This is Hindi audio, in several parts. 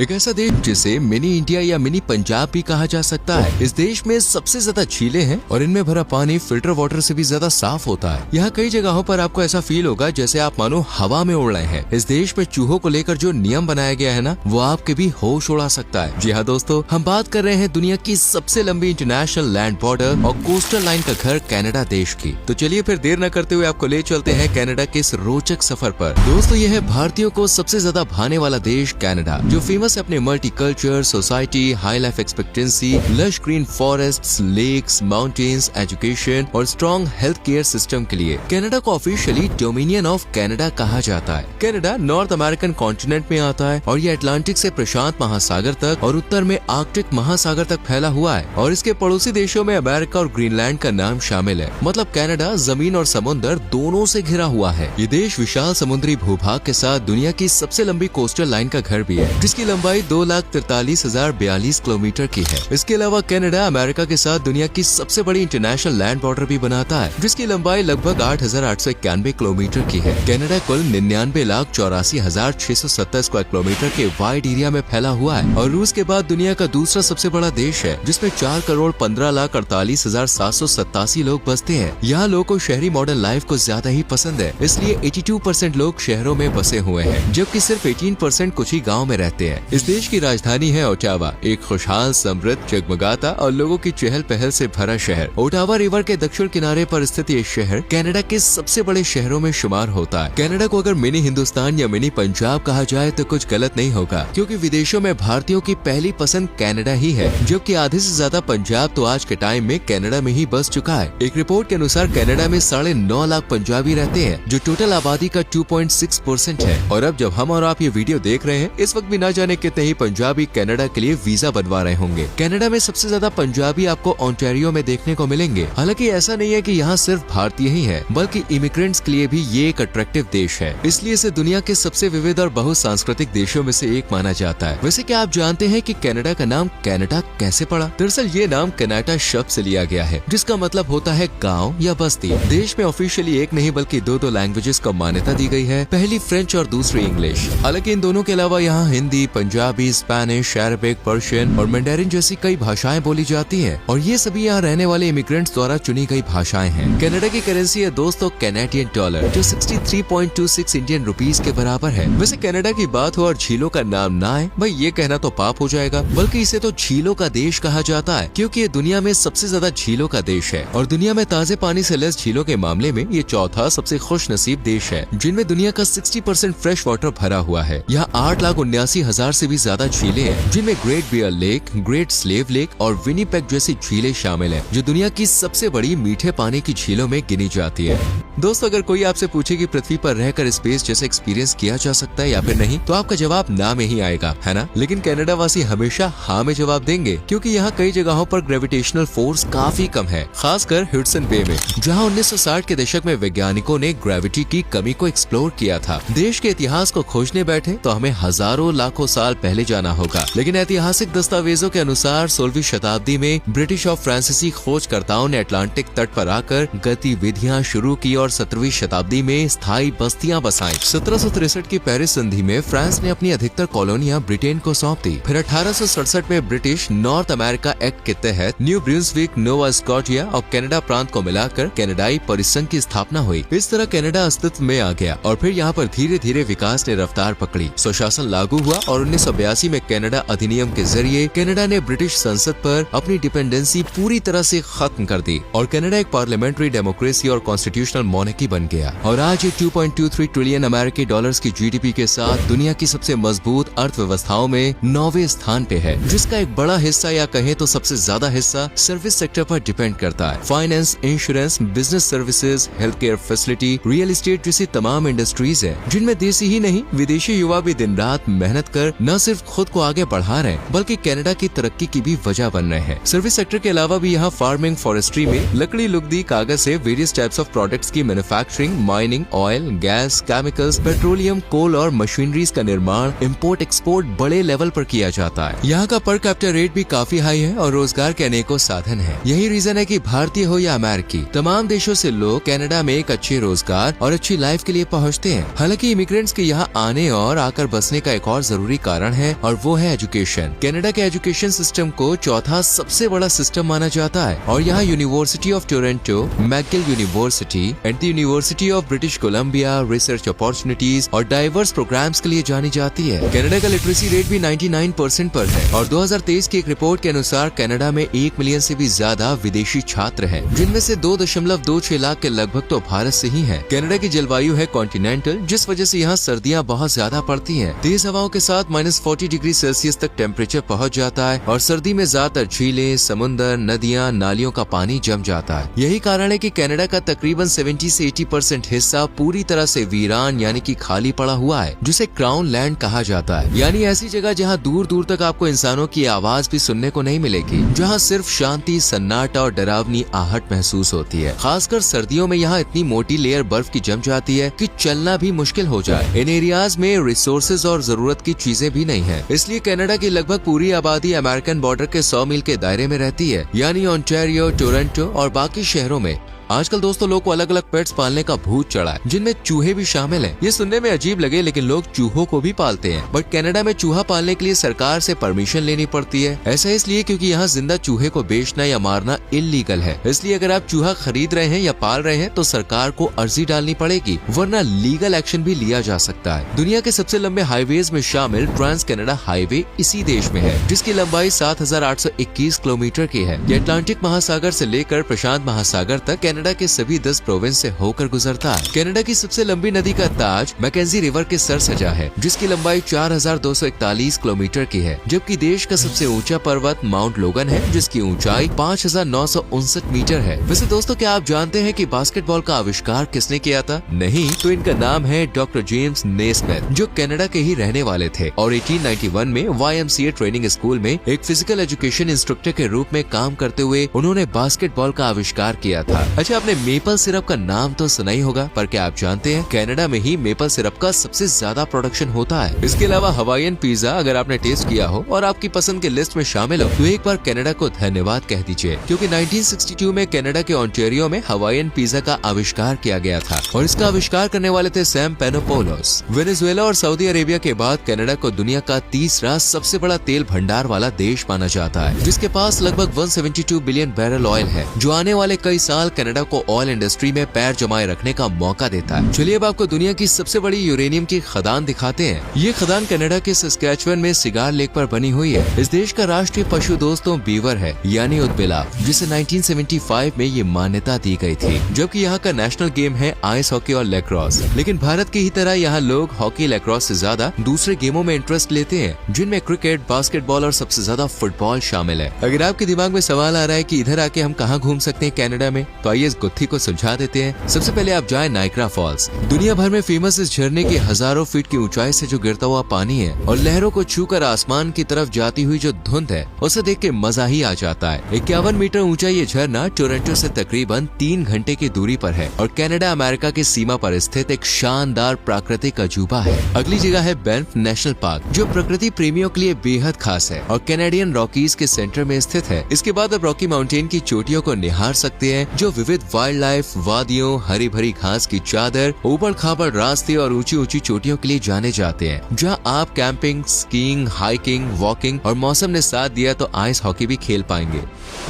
एक ऐसा देश जिसे मिनी इंडिया या मिनी पंजाब भी कहा जा सकता है। इस देश में सबसे ज्यादा झीलें हैं और इनमें भरा पानी फिल्टर वाटर से भी ज्यादा साफ होता है। यहाँ कई जगहों पर आपको ऐसा फील होगा जैसे आप मानो हवा में उड़ रहे हैं। इस देश में चूहों को लेकर जो नियम बनाया गया है ना, वो आपके भी होश उड़ा सकता है। जी हाँ दोस्तों, हम बात कर रहे हैं दुनिया की सबसे लंबी इंटरनेशनल लैंड बॉर्डर और कोस्टल लाइन का घर कनाडा देश की। तो चलिए फिर देर न करते हुए आपको ले चलते हैं कनाडा के इस रोचक सफर पर। दोस्तों, यह है भारतीयों को सबसे ज्यादा भाने वाला देश कनाडा, जो फेमस है अपने multiculture society, high life expectancy, lush green forests, lakes, mountains, education और स्ट्रॉन्ग हेल्थ केयर सिस्टम के लिए। कनाडा को ऑफिशियली डोमिनियन ऑफ कनाडा कहा जाता है। कनाडा नॉर्थ अमेरिकन कॉन्टिनेंट में आता है और ये अटलांटिक से प्रशांत महासागर तक और उत्तर में आर्कटिक महासागर तक फैला हुआ है और इसके पड़ोसी देशों में अमेरिका और ग्रीनलैंड का नाम शामिल है। मतलब कनाडा जमीन और समुद्र दोनों से घिरा हुआ है। ये देश विशाल समुद्री भूभाग के साथ दुनिया की सबसे लंबी कोस्टल लाइन का घर भी है, जिसकी लंबाई 2,43,042 किलोमीटर की है। इसके अलावा कनाडा अमेरिका के साथ दुनिया की सबसे बड़ी इंटरनेशनल लैंड बॉर्डर भी बनाता है, जिसकी लंबाई लगभग 8,891 किलोमीटर की है। कनाडा कुल 99,84,670 स्क्वायर किलोमीटर के वाइड एरिया में फैला हुआ है और रूस के बाद दुनिया का दूसरा सबसे बड़ा देश है, जिसमें 4,15,48,787 लोग बसते हैं। यहाँ लोगों को शहरी मॉडर्न लाइफ को ज्यादा ही पसंद है, इसलिए 82% लोग शहरों में बसे हुए हैं, जबकि सिर्फ 18% कुछ ही गाँव में रहते हैं। इस देश की राजधानी है ओटावा, एक खुशहाल, समृद्ध, जगमगाता और लोगों की चहल पहल से भरा शहर। ओटावा रिवर के दक्षिण किनारे पर स्थित ये शहर कनाडा के सबसे बड़े शहरों में शुमार होता है। कनाडा को अगर मिनी हिंदुस्तान या मिनी पंजाब कहा जाए तो कुछ गलत नहीं होगा, क्योंकि विदेशों में भारतीयों की पहली पसंद कनाडा ही है, जबकि आधे से ज्यादा पंजाब तो आज के टाइम में कनाडा में ही बस चुका है। एक रिपोर्ट के अनुसार कनाडा में 9.5 लाख पंजाबी रहते हैं, जो टोटल आबादी का 2.6% है। और अब जब हम और आप ये वीडियो देख रहे हैं, इस वक्त भी ना जाने कितने ही पंजाबी कनाडा के लिए वीजा बनवा रहे होंगे। कनाडा में सबसे ज्यादा पंजाबी आपको ओंटारियो में देखने को मिलेंगे। हालांकि ऐसा नहीं है कि यहाँ सिर्फ भारतीय ही है, बल्कि इमिग्रेंट्स के लिए भी ये एक अट्रैक्टिव देश है, इसलिए इसे दुनिया के सबसे विविध और बहुसांस्कृतिक देशों में से एक माना जाता है। वैसे क्या आप जानते हैं कि कनाडा का नाम कनाडा कैसे पड़ा? दरअसल ये नाम कनाडा शब्द से लिया गया है, जिसका मतलब होता है गाँव या बस्ती। देश में ऑफिशियली एक नहीं बल्कि दो लैंग्वेजेस को मान्यता दी गई है, पहली फ्रेंच और दूसरी इंग्लिश। हालांकि इन दोनों के अलावा यहाँ Hindi, Punjabi, Spanish, Arabic, Persian और मैंडेरिन जैसी कई भाषाएं बोली जाती हैं, और ये सभी यहाँ रहने वाले इमिग्रेंट्स द्वारा चुनी गई भाषाएं हैं। कनाडा की करेंसी है दोस्तों कैनेडियन डॉलर, जो 63.26 इंडियन रुपीस के बराबर है। वैसे कनाडा की बात हो और झीलों का नाम ना आए, भाई ये कहना तो पाप हो जाएगा, बल्कि इसे तो झीलों का देश कहा जाता है, क्योंकि ये दुनिया में सबसे ज्यादा झीलों का देश है और दुनिया में ताजे पानी से लैस झीलों के मामले में ये चौथा सबसे खुश नसीब देश है, जिनमें दुनिया का 60% फ्रेश वाटर भरा हुआ है। यहाँ 8,79,000 से भी ज्यादा झीलें हैं, जिनमें Great Bear Lake, Great Slave Lake और विनीपेग जैसी झीलें शामिल हैं, जो दुनिया की सबसे बड़ी मीठे पानी की झीलों में गिनी जाती है। दोस्तों, अगर कोई आपसे पूछे कि पृथ्वी पर रहकर स्पेस जैसे एक्सपीरियंस किया जा सकता है या फिर नहीं, तो आपका जवाब ना में ही आएगा, है ना? लेकिन कनाडा वासी हमेशा हाँ में जवाब देंगे, क्योंकि यहाँ कई जगहों पर ग्रेविटेशनल फोर्स काफी कम है, खासकर ह्यूडसन बे में, जहाँ 1960 के दशक में वैज्ञानिकों ने ग्रेविटी की कमी को एक्सप्लोर किया था। देश के इतिहास को खोजने बैठे तो हमें हजारों लाखों साल पहले जाना होगा, लेकिन ऐतिहासिक दस्तावेजों के अनुसार 16वीं शताब्दी में ब्रिटिश और फ्रांसीसी खोजकर्ताओं ने अटलांटिक तट पर आकर गतिविधियां शुरू की और 17वीं शताब्दी में स्थायी बस्तियां बसाई। 1763 की पेरिस संधि में फ्रांस ने अपनी अधिकतर कॉलोनियां ब्रिटेन को सौंप दी। फिर 1867 में ब्रिटिश नॉर्थ अमेरिका एक्ट के तहत न्यू ब्रुंसविक, नोवा स्कॉटिया और कनाडा प्रांत को मिलाकर कनाडाई परिसंघ की स्थापना हुई। इस तरह कनाडा अस्तित्व में आ गया और फिर यहाँ पर धीरे धीरे विकास ने रफ्तार पकड़ी। स्वशासन लागू हुआ और 1982 में कनाडा अधिनियम के जरिए कनाडा ने ब्रिटिश संसद पर अपनी डिपेंडेंसी पूरी तरह से खत्म कर दी और कनाडा एक पार्लियामेंट्री डेमोक्रेसी और कॉन्स्टिट्यूशनल मोनेकी बन गया और आज ये 2.23 ट्रिलियन अमेरिकी डॉलर्स की जीडीपी के साथ दुनिया की सबसे मजबूत अर्थव्यवस्थाओं में 9वें स्थान पे है, जिसका एक बड़ा हिस्सा या कहें तो सबसे ज्यादा हिस्सा सर्विस सेक्टर पर डिपेंड करता है। Finance, insurance, business services, health care facility, real estate जैसी तमाम इंडस्ट्रीज है, जिनमें देसी ही नहीं विदेशी युवा भी दिन रात मेहनत कर न सिर्फ खुद को आगे बढ़ा रहे हैं, बल्कि कनाडा की तरक्की की भी वजह बन रहे हैं। सर्विस सेक्टर के अलावा भी यहाँ फार्मिंग, फॉरेस्ट्री में लकड़ी, लुगदी, कागज से वेरियस टाइप्स ऑफ प्रोडक्ट्स की की manufacturing, mining, oil, gas, chemicals, petroleum, coal और मशीनरीज का निर्माण, इंपोर्ट एक्सपोर्ट बड़े लेवल पर किया जाता है। यहाँ का पर कैपिटा रेट भी काफी हाई है और रोजगार के अनेकों साधन है। यही रीजन है कि भारतीय हो या अमेरिकी, तमाम देशों से लोग कनाडा में एक अच्छे रोजगार और अच्छी लाइफ के लिए पहुँचते हैं। हालांकि इमिग्रेंट्स के यहाँ आने और आकर बसने का एक और जरूरी कारण है और वो है एजुकेशन। कनाडा के एजुकेशन सिस्टम को चौथा सबसे बड़ा सिस्टम माना जाता है और यहाँ university of Toronto, McGill university and the university of British Columbia research opportunities और डाइवर्स प्रोग्राम्स के लिए जानी जाती है। कनाडा का लिटरेसी रेट भी 99% पर है और 2023 की एक रिपोर्ट के अनुसार कनाडा में 1 मिलियन से भी ज्यादा विदेशी छात्र हैं, जिनमें से 2.26 लाख के लगभग तो भारत से ही हैं। कनाडा की जलवायु है कॉन्टिनेंटल, जिस वजह से यहाँ सर्दियाँ बहुत ज्यादा पड़ती हैं। तेज हवाओं के साथ -40 डिग्री सेल्सियस तक टेम्परेचर पहुँच जाता है और सर्दी में ज्यादातर झीलें, समुद्र, नदियाँ, नालियों का पानी जम जाता है। यही कारण है कि कनाडा का तकरीबन 70 से 80% हिस्सा पूरी तरह से वीरान यानी कि खाली पड़ा हुआ है, जिसे क्राउन लैंड कहा जाता है। यानी ऐसी जगह जहाँ दूर दूर तक आपको इंसानों की आवाज भी सुनने को नहीं मिलेगी, जहाँ सिर्फ शांति, सन्नाटा और डरावनी आहट महसूस होती है। खासकर सर्दियों में यहाँ इतनी मोटी लेयर बर्फ की जम जाती है कि चलना भी मुश्किल हो जाए। इन एरियाज में रिसोर्सेज और जरूरत की चीजें भी नहीं है, इसलिए कनाडा की लगभग पूरी आबादी अमेरिकन बॉर्डर के 100 मील के दायरे में रहती है, यानी ओंटारियो, टोरंटो और बाकी शहरों में। आजकल दोस्तों लोग को अलग अलग पेट्स पालने का भूत चढ़ा है, जिनमें चूहे भी शामिल हैं। ये सुनने में अजीब लगे, लेकिन लोग चूहों को भी पालते हैं। बट कनाडा में चूहा पालने के लिए सरकार से परमिशन लेनी पड़ती है। ऐसा इसलिए क्योंकि यहाँ जिंदा चूहे को बेचना या मारना इल्लीगल है। इसलिए अगर आप चूहा खरीद रहे हैं या पाल रहे हैं तो सरकार को अर्जी डालनी पड़ेगी, वरना लीगल एक्शन भी लिया जा सकता है। दुनिया के सबसे लंबे हाईवेज में शामिल ट्रांस कनाडा हाईवे इसी देश में है, जिसकी लंबाई 7,821 किलोमीटर की है। ये अटलांटिक महासागर से लेकर प्रशांत महासागर तक कनाडा के सभी 10 प्रोविंस से होकर गुजरता है। कनाडा की सबसे लंबी नदी का ताज मैकेंजी रिवर के सर सजा है, जिसकी लंबाई 4,241 किलोमीटर की है, जबकि देश का सबसे ऊंचा पर्वत माउंट लोगन है, जिसकी ऊंचाई 5,959 मीटर है। वैसे दोस्तों क्या आप जानते हैं कि बास्केटबॉल का आविष्कार किसने किया था? नहीं तो इनका नाम है डॉक्टर जेम्स नेस्मिथ, जो कनाडा के ही रहने वाले थे और 1891 में YMCA ट्रेनिंग स्कूल में एक फिजिकल एजुकेशन इंस्ट्रक्टर के रूप में काम करते हुए उन्होंने बास्केटबॉल का आविष्कार किया था। अच्छा, आपने मेपल सिरप का नाम तो सुना ही होगा, पर क्या आप जानते हैं कनाडा में ही मेपल सिरप का सबसे ज्यादा प्रोडक्शन होता है। इसके अलावा हवाईयन पिज्जा अगर आपने टेस्ट किया हो और आपकी पसंद के लिस्ट में शामिल हो तो एक बार कनाडा को धन्यवाद कह दीजिए, क्योंकि 1962 में कनाडा के ओंटारियो में हवाईयन पिज्जा का आविष्कार किया गया था और इसका आविष्कार करने वाले थे सैम पेनोपोलोस। वेनेजुएला और सऊदी अरेबिया के बाद कनाडा को दुनिया का तीसरा सबसे बड़ा तेल भंडार वाला देश माना जाता है, जिसके पास लगभग 172 बिलियन बैरल ऑयल है, जो आने वाले कई साल कनाडा को ऑयल इंडस्ट्री में पैर जमाए रखने का मौका देता है। चलिए अब आपको दुनिया की सबसे बड़ी यूरेनियम की खदान दिखाते हैं। ये खदान कनाडा के सस्कैचुअन में सिगार लेक पर बनी हुई है। इस देश का राष्ट्रीय पशु दोस्तों बीवर है, यानी ऊदबिलाव, जिसे 1975 में ये मान्यता दी गई थी। जबकि यहाँ का नेशनल गेम है आइस हॉकी और लैक्रोस, लेकिन भारत की ही तरह यहाँ लोग हॉकी, लैक्रोस से ज्यादा दूसरे गेमों में इंटरेस्ट लेते हैं, जिनमें क्रिकेट, बास्केटबॉल और सबसे ज्यादा फुटबॉल शामिल है। अगर आपके दिमाग में सवाल आ रहा है कि इधर आके हम कहाँ घूम सकते हैं कनाडा में, तो आइए इस गुत्थी को सुलझा देते हैं। सबसे पहले आप जाएं नाइग्रा फॉल्स। दुनिया भर में फेमस इस झरने की हजारों फीट की ऊंचाई से जो गिरता हुआ पानी है और लहरों को छूकर आसमान की तरफ जाती हुई जो धुंध है, उसे देख के मजा ही आ जाता है। 51 मीटर ऊंचा ये झरना टोरंटो से तकरीबन 3 घंटे की दूरी पर है और कनाडा अमेरिका की सीमा पर स्थित एक शानदार प्राकृतिक अजूबा है। अगली जगह है बैंफ नेशनल पार्क, जो प्रकृति प्रेमियों के लिए बेहद खास है और कैनेडियन रॉकीज के सेंटर में स्थित है। इसके बाद अब रॉकी माउंटेन की चोटियों को निहार सकते हैं, जो विविध वाइल्ड लाइफ, वादियों, हरी भरी घास की चादर, ऊबड़ खाबड़ रास्ते और ऊंची ऊंची चोटियों के लिए जाने जाते हैं, जहां आप कैंपिंग, स्कीइंग, हाइकिंग, वॉकिंग और मौसम ने साथ दिया तो आइस हॉकी भी खेल पाएंगे।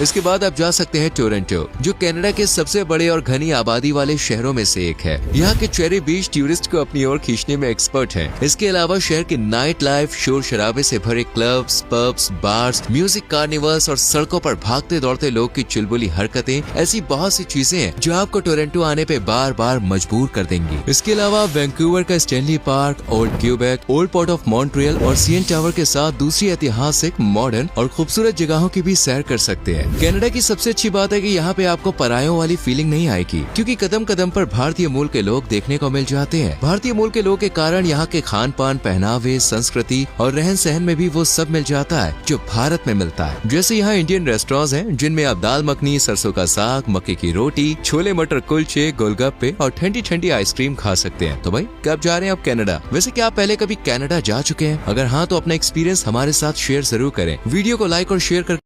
इसके बाद आप जा सकते हैं टोरंटो, जो कनाडा के सबसे बड़े और घनी आबादी वाले शहरों में से एक है। यहाँ के चेरी बीच टूरिस्ट को अपनी ओर खींचने में एक्सपर्ट है। इसके अलावा शहर के नाइट लाइफ, शोर शराबे से भरे clubs, pubs, bars, music carnivals और सड़कों पर भागते दौड़ते लोग की चुलबुली हरकतें, ऐसी बहुत सी चीजें हैं जो आपको टोरंटो आने पे बार बार मजबूर कर देंगी। इसके अलावा वैंकूवर का Stanley park, old Quebec, old port of Montreal और सीएन टावर के साथ दूसरी ऐतिहासिक, मॉडर्न और खूबसूरत जगहों की भी सैर कर सकते हैं। कनाडा की सबसे अच्छी बात है कि यहाँ पे आपको परायों वाली फीलिंग नहीं आएगी, क्योंकि कदम कदम पर भारतीय मूल के लोग देखने को मिल जाते हैं। भारतीय मूल के लोग के कारण यहाँ के खान पान, पहनावे, संस्कृति और रहन सहन में भी वो सब मिल जाता है जो भारत में मिलता है। जैसे यहाँ इंडियन रेस्टोरेंट्स हैं, जिनमें आप दाल मखनी, सरसों का साग, मक्के की रोटी, छोले मटर कुलचे, गोलगप्पे और ठंडी ठंडी आइसक्रीम खा सकते हैं। तो भाई कब जा रहे हैं आप कनाडा? वैसे क्या आप पहले कभी कनाडा जा चुके हैं? अगर हाँ तो अपना एक्सपीरियंस हमारे साथ शेयर जरूर करें। वीडियो को लाइक और शेयर कर